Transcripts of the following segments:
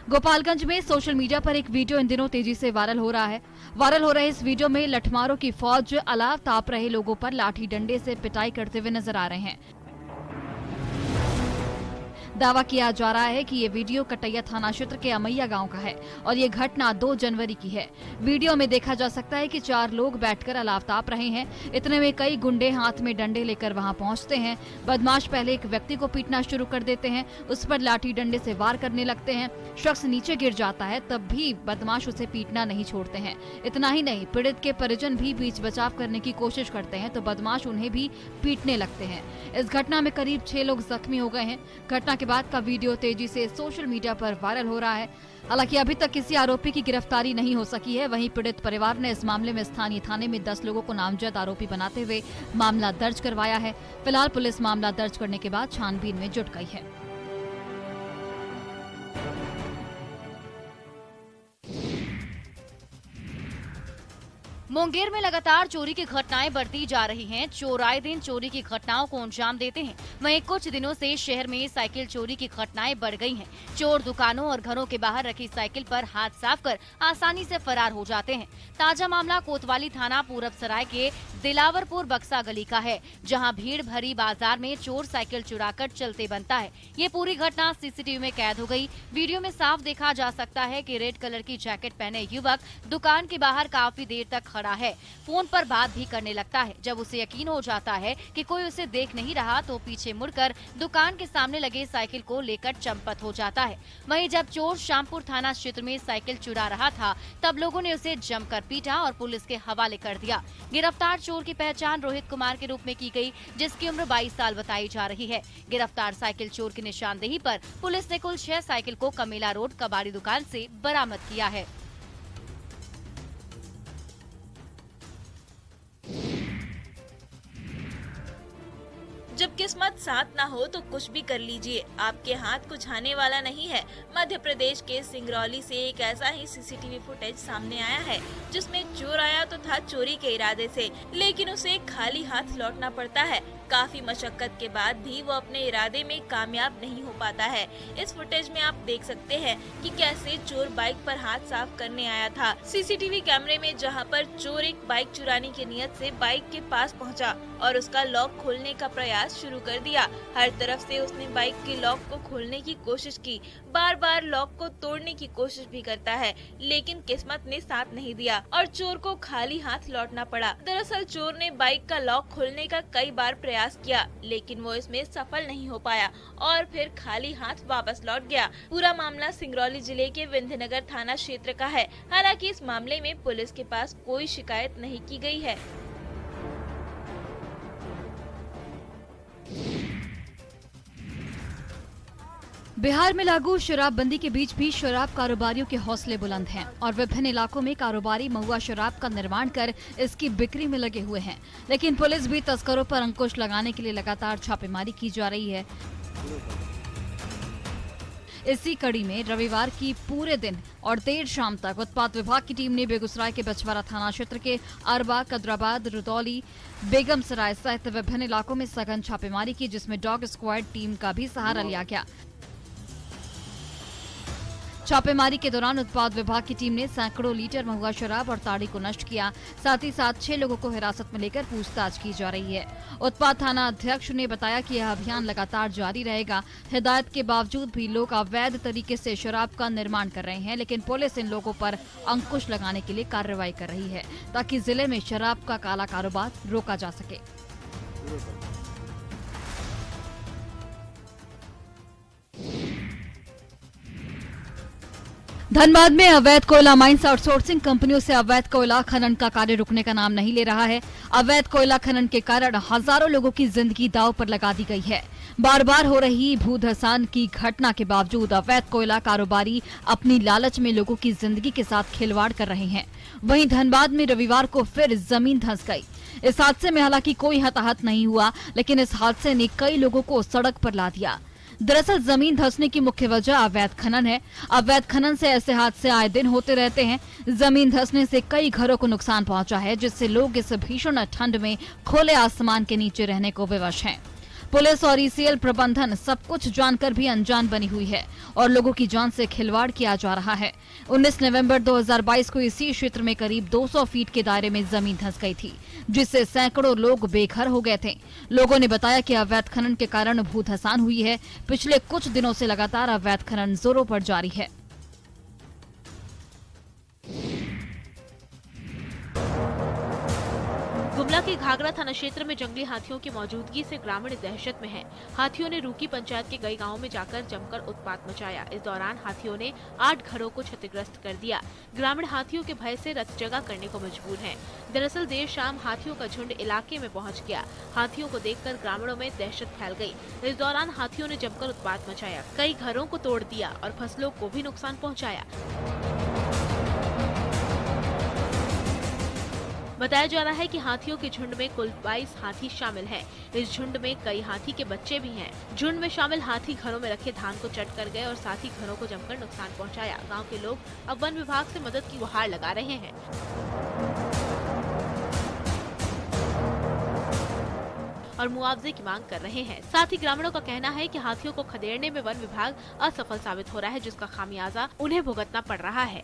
गोपालगंज में social media पर एक वीडियो इन दिनों तेजी से वायरल हो रहा है। वायरल हो रहे इस वीडियो में लठमारों की फौज अलाव ताप रहे लोगों पर लाठी डंडे से पिटाई करते हुए नजर आ रहे हैं। दावा किया जा रहा है कि ये वीडियो कटैया थाना क्षेत्र के अमैया गांव का है और ये घटना 2 जनवरी की है। वीडियो में देखा जा सकता है कि 4 लोग बैठकर अलाव ताप रहे हैं। इतने में कई गुंडे हाथ में डंडे लेकर वहां पहुंचते हैं। बदमाश पहले एक व्यक्ति को पीटना शुरू कर देते हैं, उस पर लाठी डंडे से वार करने लगते हैं। शख्स नीचे गिर जाता है, तब भी बदमाश उसे पीटना नहीं छोड़ते हैं। इतना ही नहीं, पीड़ित के परिजन भी बीच बचाव करने की कोशिश करते हैं तो बदमाश उन्हें भी पीटने लगते हैं। इस घटना में करीब 6 लोग जख्मी हो गए हैं। घटना के बाद का वीडियो तेजी से सोशल मीडिया पर वायरल हो रहा है। हालांकि अभी तक किसी आरोपी की गिरफ्तारी नहीं हो सकी है। वहीं पीड़ित परिवार ने इस मामले में स्थानीय थाने में 10 लोगों को नामजद आरोपी बनाते हुए मामला दर्ज करवाया है। फिलहाल पुलिस मामला दर्ज करने के बाद छानबीन में जुट गई है। मुंगेर में लगातार चोरी की घटनाएं बढ़ती जा रही हैं। चोर आए दिन चोरी की घटनाओं को अंजाम देते हैं। वहीं कुछ दिनों से शहर में साइकिल चोरी की घटनाएं बढ़ गई हैं। चोर दुकानों और घरों के बाहर रखी साइकिल पर हाथ साफ कर आसानी से फरार हो जाते हैं। ताजा मामला कोतवाली थाना पूरब सराय के दिलावरपुर बक्सा गली का है, जहां भीड़ भरी बाजार में चोर साइकिल चुराकर चलते बनता है। ये पूरी घटना सीसीटीवी में कैद हो गई। वीडियो में साफ देखा जा सकता है कि रेड कलर की जैकेट पहने युवक दुकान के बाहर काफी देर तक खड़ा है। फोन पर बात भी करने लगता है। जब उसे यकीन हो जाता है कि कोई उसे देख नहीं रहा तो पीछे मुड़कर दुकान के सामने लगे साइकिल को लेकर चंपत हो जाता है। वहीं जब चोर श्यामपुर थाना क्षेत्र में साइकिल चुरा रहा था तब लोगों ने उसे जमकर पीटा और पुलिस के हवाले कर दिया। गिरफ्तार चोर की पहचान रोहित कुमार के रूप में की गई, जिसकी उम्र 22 साल बताई जा रही है। गिरफ्तार साइकिल चोर की निशानदेही पर पुलिस ने कुल 6 साइकिल को कमेला रोड कबाड़ी दुकान से बरामद किया है। जब किस्मत साथ ना हो तो कुछ भी कर लीजिए, आपके हाथ कुछ आने वाला नहीं है। मध्य प्रदेश के सिंगरौली से एक ऐसा ही सीसीटीवी फुटेज सामने आया है, जिसमें चोर आया तो था चोरी के इरादे से, लेकिन उसे खाली हाथ लौटना पड़ता है। काफी मशक्कत के बाद भी वो अपने इरादे में कामयाब नहीं हो पाता है। इस फुटेज में आप देख सकते हैं कि कैसे चोर बाइक पर हाथ साफ करने आया था। सीसीटीवी कैमरे में जहां पर चोर एक बाइक चुराने की नियत से बाइक के पास पहुंचा और उसका लॉक खोलने का प्रयास शुरू कर दिया। हर तरफ से उसने बाइक के लॉक को खोलने की कोशिश की, बार बार लॉक को तोड़ने की कोशिश भी करता है, लेकिन किस्मत ने साथ नहीं दिया और चोर को खाली हाथ लौटना पड़ा। दरअसल चोर ने बाइक का लॉक खोलने का कई बार प्रयास किया, लेकिन वो इसमें सफल नहीं हो पाया और फिर खाली हाथ वापस लौट गया। पूरा मामला सिंगरौली जिले के विंध्यनगर थाना क्षेत्र का है। हालांकि इस मामले में पुलिस के पास कोई शिकायत नहीं की गई है। बिहार में लागू शराबबंदी के बीच भी शराब कारोबारियों के हौसले बुलंद हैं और विभिन्न इलाकों में कारोबारी महुआ शराब का निर्माण कर इसकी बिक्री में लगे हुए हैं। लेकिन पुलिस भी तस्करों पर अंकुश लगाने के लिए लगातार छापेमारी की जा रही है। इसी कड़ी में रविवार की पूरे दिन और देर शाम तक उत्पाद विभाग की टीम ने बेगूसराय के बछवाड़ा थाना क्षेत्र के अरबा, कदराबाद, रुदौली, बेगमसराय सहित विभिन्न इलाकों में सघन छापेमारी की, जिसमें डॉग स्क्वाड टीम का भी सहारा लिया गया। छापेमारी के दौरान उत्पाद विभाग की टीम ने सैकड़ों लीटर महुआ शराब और ताड़ी को नष्ट किया। साथ ही साथ 6 लोगों को हिरासत में लेकर पूछताछ की जा रही है। उत्पाद थाना अध्यक्ष ने बताया कि यह अभियान लगातार जारी रहेगा। हिदायत के बावजूद भी लोग अवैध तरीके से शराब का निर्माण कर रहे हैं, लेकिन पुलिस इन लोगों पर अंकुश लगाने के लिए कार्रवाई कर रही है ताकि जिले में शराब का काला कारोबार रोका जा सके। धनबाद में अवैध कोयला माइंस आउटसोर्सिंग कंपनियों से अवैध कोयला खनन का कार्य रुकने का नाम नहीं ले रहा है। अवैध कोयला खनन के कारण हजारों लोगों की जिंदगी दांव पर लगा दी गई है। बार बार हो रही भूधसान की घटना के बावजूद अवैध कोयला कारोबारी अपनी लालच में लोगों की जिंदगी के साथ खिलवाड़ कर रहे हैं। वहीं धनबाद में रविवार को फिर जमीन धंस गई। इस हादसे में हालांकि कोई हताहत नहीं हुआ, लेकिन इस हादसे ने कई लोगों को सड़क पर ला दिया। दरअसल जमीन धंसने की मुख्य वजह अवैध खनन है। अवैध खनन से ऐसे हादसे आए दिन होते रहते हैं। जमीन धंसने से कई घरों को नुकसान पहुंचा है, जिससे लोग इस भीषण ठंड में खुले आसमान के नीचे रहने को विवश हैं। पुलिस और ईसीएल प्रबंधन सब कुछ जानकर भी अनजान बनी हुई है और लोगों की जान से खिलवाड़ किया जा रहा है। 19 नवंबर 2022 को इसी क्षेत्र में करीब 200 फीट के दायरे में जमीन धंस गई थी, जिससे सैकड़ों लोग बेघर हो गए थे। लोगों ने बताया कि अवैध खनन के कारण भूधसान हुई है। पिछले कुछ दिनों से लगातार अवैध खनन जोरों पर जारी है। गुमला के घाघरा थाना क्षेत्र में जंगली हाथियों की मौजूदगी से ग्रामीण दहशत में हैं। हाथियों ने रूकी पंचायत के कई गांवों में जाकर जमकर उत्पात मचाया। इस दौरान हाथियों ने 8 घरों को क्षतिग्रस्त कर दिया। ग्रामीण हाथियों के भय से रत जगह करने को मजबूर हैं। दरअसल देर शाम हाथियों का झुंड इलाके में पहुंच गया। हाथियों को देखकर ग्रामीणों में दहशत फैल गई। इस दौरान हाथियों ने जमकर उत्पात मचाया, कई घरों को तोड़ दिया और फसलों को भी नुकसान पहुँचाया। बताया जा रहा है कि हाथियों के झुंड में कुल 22 हाथी शामिल हैं। इस झुंड में कई हाथी के बच्चे भी हैं। झुंड में शामिल हाथी घरों में रखे धान को चट कर गए और साथ ही घरों को जमकर नुकसान पहुंचाया। गांव के लोग अब वन विभाग से मदद की गुहार लगा रहे हैं और मुआवजे की मांग कर रहे हैं। साथ ही ग्रामीणों का कहना है कि हाथियों को खदेड़ने में वन विभाग असफल साबित हो रहा है, जिसका खामियाजा उन्हें भुगतना पड़ रहा है।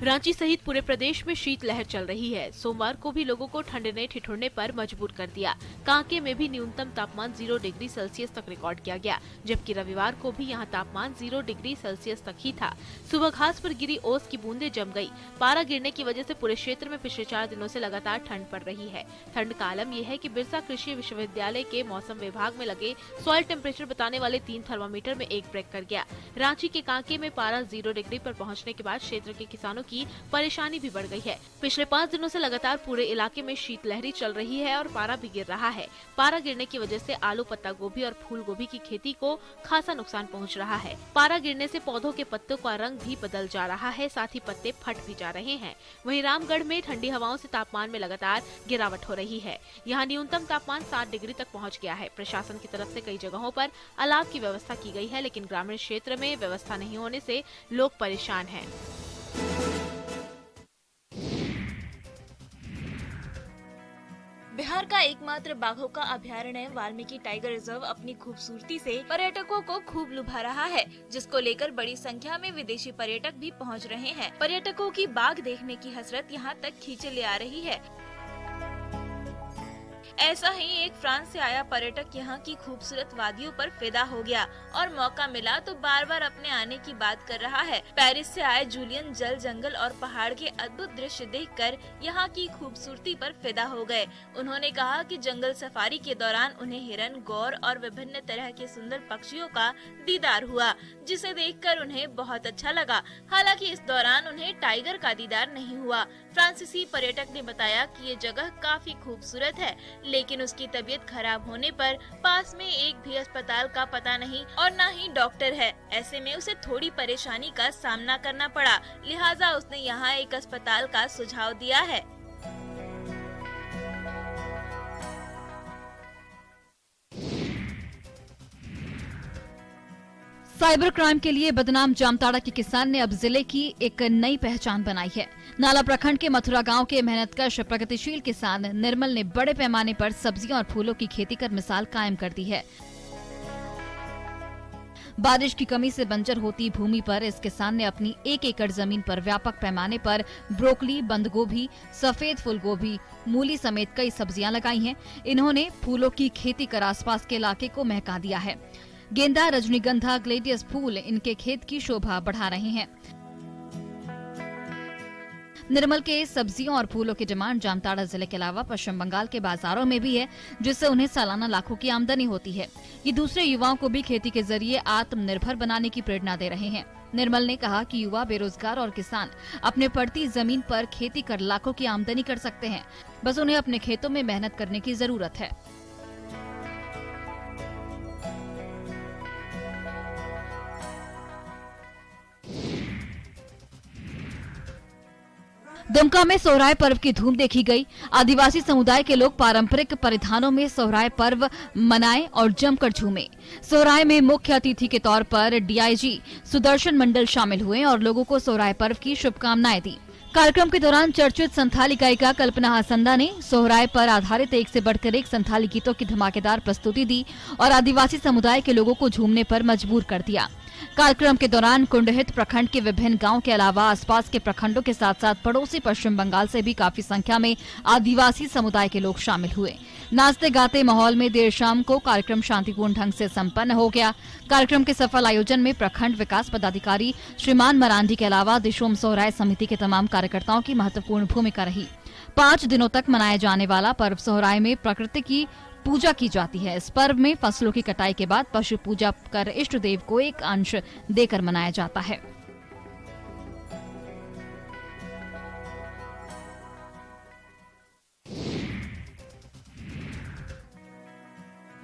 रांची सहित पूरे प्रदेश में शीतलहर चल रही है। सोमवार को भी लोगों को ठंड ने ठिठुरने पर मजबूर कर दिया। कांके में भी न्यूनतम तापमान 0 डिग्री सेल्सियस तक रिकॉर्ड किया गया, जबकि रविवार को भी यहां तापमान 0 डिग्री सेल्सियस तक ही था। सुबह घास पर गिरी ओस की बूंदें जम गई। पारा गिरने की वजह से पूरे क्षेत्र में पिछले 4 दिनों से लगातार ठंड पड़ रही है। ठंड का आलम यह है कि बिरसा कृषि विश्वविद्यालय के मौसम विभाग में लगे सॉइल टेम्परेचर बताने वाले 3 थर्मामीटर में एक ब्रेक कर गया। रांची के कांके में पारा 0 डिग्री पर पहुंचने के बाद क्षेत्र के किसानों की परेशानी भी बढ़ गई है। पिछले 5 दिनों से लगातार पूरे इलाके में शीतलहरी चल रही है और पारा भी गिर रहा है। पारा गिरने की वजह से आलू, पत्ता गोभी और फूल गोभी की खेती को खासा नुकसान पहुंच रहा है। पारा गिरने से पौधों के पत्तों का रंग भी बदल जा रहा है, साथ ही पत्ते फट भी जा रहे हैं। वहीं रामगढ़ में ठंडी हवाओं से तापमान में लगातार गिरावट हो रही है। यहाँ न्यूनतम तापमान 7 डिग्री तक पहुँच गया है। प्रशासन की तरफ से कई जगहों पर अलाव की व्यवस्था की गई है, लेकिन ग्रामीण क्षेत्र में व्यवस्था नहीं होने से लोग परेशान हैं। बिहार का एकमात्र बाघों का अभयारण्य वाल्मीकि टाइगर रिजर्व अपनी खूबसूरती से पर्यटकों को खूब लुभा रहा है, जिसको लेकर बड़ी संख्या में विदेशी पर्यटक भी पहुंच रहे हैं। पर्यटकों की बाघ देखने की हसरत यहां तक खींचे ले आ रही है। ऐसा ही एक फ्रांस से आया पर्यटक यहाँ की खूबसूरत वादियों पर फिदा हो गया और मौका मिला तो बार बार अपने आने की बात कर रहा है। पेरिस से आए जूलियन जल, जंगल और पहाड़ के अद्भुत दृश्य देखकर यहाँ की खूबसूरती पर फिदा हो गए। उन्होंने कहा कि जंगल सफारी के दौरान उन्हें हिरन, गौर और विभिन्न तरह के सुंदर पक्षियों का दीदार हुआ, जिसे देखकर उन्हें बहुत अच्छा लगा। हालांकि इस दौरान उन्हें टाइगर का दीदार नहीं हुआ। फ्रांसीसी पर्यटक ने बताया कि ये जगह काफी खूबसूरत है, लेकिन उसकी तबीयत खराब होने पर पास में एक भी अस्पताल का पता नहीं और न ही डॉक्टर है। ऐसे में उसे थोड़ी परेशानी का सामना करना पड़ा, लिहाजा उसने यहाँ एक अस्पताल का सुझाव दिया है। साइबर क्राइम के लिए बदनाम जामताड़ा के किसान ने अब जिले की एक नई पहचान बनाई है। नाला प्रखंड के मथुरा गांव के मेहनतकश प्रगतिशील किसान निर्मल ने बड़े पैमाने पर सब्जियां और फूलों की खेती कर मिसाल कायम कर दी है। बारिश की कमी से बंजर होती भूमि पर इस किसान ने अपनी 1 एकड़ जमीन पर व्यापक पैमाने पर ब्रोकली, बंद गोभी, सफेद फूल गोभी, मूली समेत कई सब्जियां लगाई हैं। इन्होंने फूलों की खेती कर आसपास के इलाके को महका दिया है। गेंदा, रजनीगंधा, ग्लेडियस फूल इनके खेत की शोभा बढ़ा रहे हैं। निर्मल के सब्जियों और फूलों की डिमांड जामताड़ा जिले के अलावा पश्चिम बंगाल के बाजारों में भी है, जिससे उन्हें सालाना लाखों की आमदनी होती है। ये दूसरे युवाओं को भी खेती के जरिए आत्मनिर्भर बनाने की प्रेरणा दे रहे हैं। निर्मल ने कहा कि युवा, बेरोजगार और किसान अपने पड़ती जमीन पर खेती कर लाखों की आमदनी कर सकते हैं, बस उन्हें अपने खेतों में मेहनत करने की जरूरत है। दुमका में सोहराय पर्व की धूम देखी गई। आदिवासी समुदाय के लोग पारंपरिक परिधानों में सोहराय पर्व मनाए और जमकर झूमे। सोहराय में मुख्य अतिथि के तौर पर डीआईजी सुदर्शन मंडल शामिल हुए और लोगों को सोहराय पर्व की शुभकामनाएं दी। कार्यक्रम के दौरान चर्चित संथाली गायिका कल्पना हासंदा ने सोहराय पर आधारित एक से बढ़कर एक संथाली गीतों की धमाकेदार प्रस्तुति दी और आदिवासी समुदाय के लोगों को झूमने पर मजबूर कर दिया। कार्यक्रम के दौरान कुंडहित प्रखंड के विभिन्न गांव के अलावा आसपास के प्रखंडों के साथ साथ पड़ोसी पश्चिम बंगाल से भी काफी संख्या में आदिवासी समुदाय के लोग शामिल हुए। नाचते गाते माहौल में देर शाम को कार्यक्रम शांतिपूर्ण ढंग से संपन्न हो गया। कार्यक्रम के सफल आयोजन में प्रखंड विकास पदाधिकारी श्रीमान मरांडी के अलावा दिशोम सोहराय समिति के तमाम कार्यकर्ताओं की महत्वपूर्ण भूमिका रही। 5 दिनों तक मनाए जाने वाला पर्व सोहराय में प्रकृति की पूजा की जाती है। इस पर्व में फसलों की कटाई के बाद पशु पूजा कर इष्ट देव को एक अंश देकर मनाया जाता है।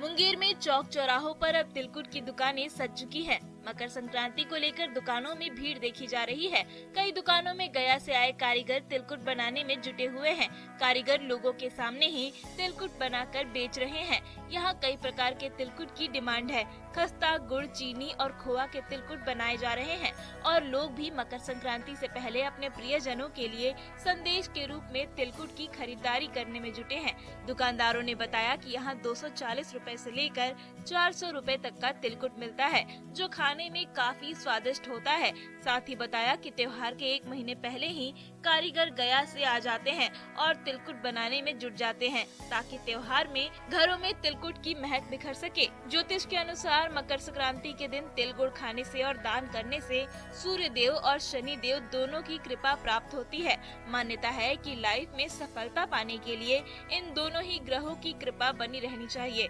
मुंगेर में चौक चौराहों पर अब तिलकुट की दुकानें सज चुकी हैं। मकर संक्रांति को लेकर दुकानों में भीड़ देखी जा रही है। कई दुकानों में गया से आए कारीगर तिलकुट बनाने में जुटे हुए हैं। कारीगर लोगों के सामने ही तिलकुट बनाकर बेच रहे हैं। यहाँ कई प्रकार के तिलकुट की डिमांड है। खस्ता, गुड़, चीनी और खोआ के तिलकुट बनाए जा रहे हैं और लोग भी मकर संक्रांति से पहले अपने प्रियजनों के लिए संदेश के रूप में तिलकुट की खरीदारी करने में जुटे हैं। दुकानदारों ने बताया कि यहाँ 240 रुपए से लेकर 400 रुपए तक का तिलकुट मिलता है, जो खाने में काफी स्वादिष्ट होता है। साथ ही बताया कि त्योहार के 1 महीने पहले ही कारीगर गया से आ जाते हैं और तिलकुट बनाने में जुट जाते हैं, ताकि त्योहार में घरों में तिलकुट की महक बिखर सके। ज्योतिष के अनुसार मकर संक्रांति के दिन तिल गुड़ खाने से और दान करने से सूर्य देव और शनि देव दोनों की कृपा प्राप्त होती है। मान्यता है कि लाइफ में सफलता पाने के लिए इन दोनों ही ग्रहों की कृपा बनी रहनी चाहिए।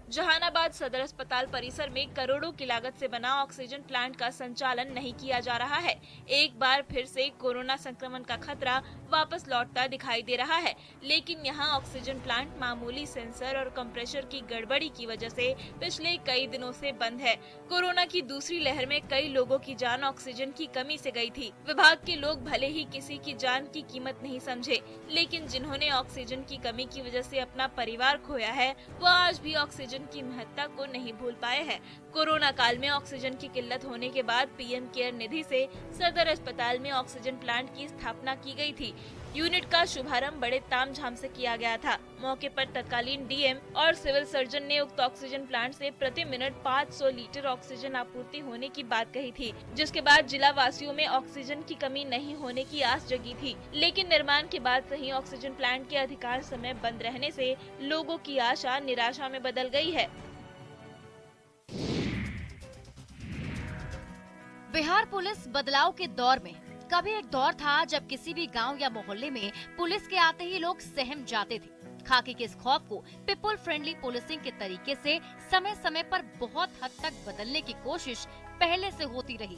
जहानाबाद सदर अस्पताल परिसर में करोड़ों की लागत से बना ऑक्सीजन प्लांट का संचालन नहीं किया जा रहा है। एक बार फिर से कोरोना संक्रमण का खतरा वापस लौटता दिखाई दे रहा है, लेकिन यहां ऑक्सीजन प्लांट मामूली सेंसर और कंप्रेसर की गड़बड़ी की वजह से पिछले कई दिनों से बंद है। कोरोना की दूसरी लहर में कई लोगों की जान ऑक्सीजन की कमी से गई थी। विभाग के लोग भले ही किसी की जान की कीमत नहीं समझे, लेकिन जिन्होंने ऑक्सीजन की कमी की वजह से अपना परिवार खोया है, वो आज भी ऑक्सीजन की महत्ता को नहीं भूल पाए हैं। कोरोना काल में ऑक्सीजन की किल्लत होने के बाद पीएम केयर निधि से सदर अस्पताल में ऑक्सीजन प्लांट की स्थापना की गई थी। यूनिट का शुभारंभ बड़े तामझाम से किया गया था। मौके पर तत्कालीन डीएम और सिविल सर्जन ने उक्त ऑक्सीजन प्लांट से प्रति मिनट 500 लीटर ऑक्सीजन आपूर्ति होने की बात कही थी, जिसके बाद जिला वासियों में ऑक्सीजन की कमी नहीं होने की आस जगी थी। लेकिन निर्माण के बाद से ही ऑक्सीजन प्लांट के अधिकांश समय बंद रहने से लोगों की आशा निराशा में बदल गई है। बिहार पुलिस बदलाव के दौर में कभी एक दौर था जब किसी भी गांव या मोहल्ले में पुलिस के आते ही लोग सहम जाते थे। खाकी के इस खौफ को पीपल फ्रेंडली पुलिसिंग के तरीके से समय समय पर बहुत हद तक बदलने की कोशिश पहले से होती रही,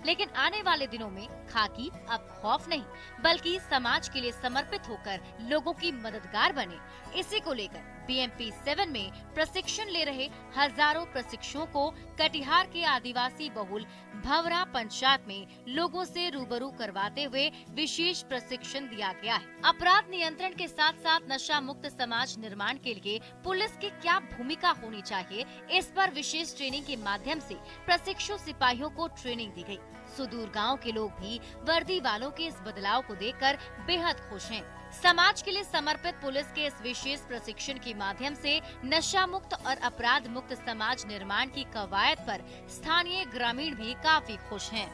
लेकिन आने वाले दिनों में खाकी अब खौफ नहीं बल्कि समाज के लिए समर्पित होकर लोगों की मददगार बने। इसी को लेकर BMP 7 में प्रशिक्षण ले रहे हजारों प्रशिक्षुओं को कटिहार के आदिवासी बहुल भवरा पंचायत में लोगों से रूबरू करवाते हुए विशेष प्रशिक्षण दिया गया है। अपराध नियंत्रण के साथ साथ नशा मुक्त समाज निर्माण के लिए पुलिस की क्या भूमिका होनी चाहिए, इस पर विशेष ट्रेनिंग के माध्यम से प्रशिक्षु सिपाहियों को ट्रेनिंग दी गई। सुदूर गांव के लोग भी वर्दी वालों के इस बदलाव को देखकर बेहद खुश हैं। समाज के लिए समर्पित पुलिस के इस विशेष प्रशिक्षण के माध्यम से नशा मुक्त और अपराध मुक्त समाज निर्माण की कवायद पर स्थानीय ग्रामीण भी काफी खुश हैं।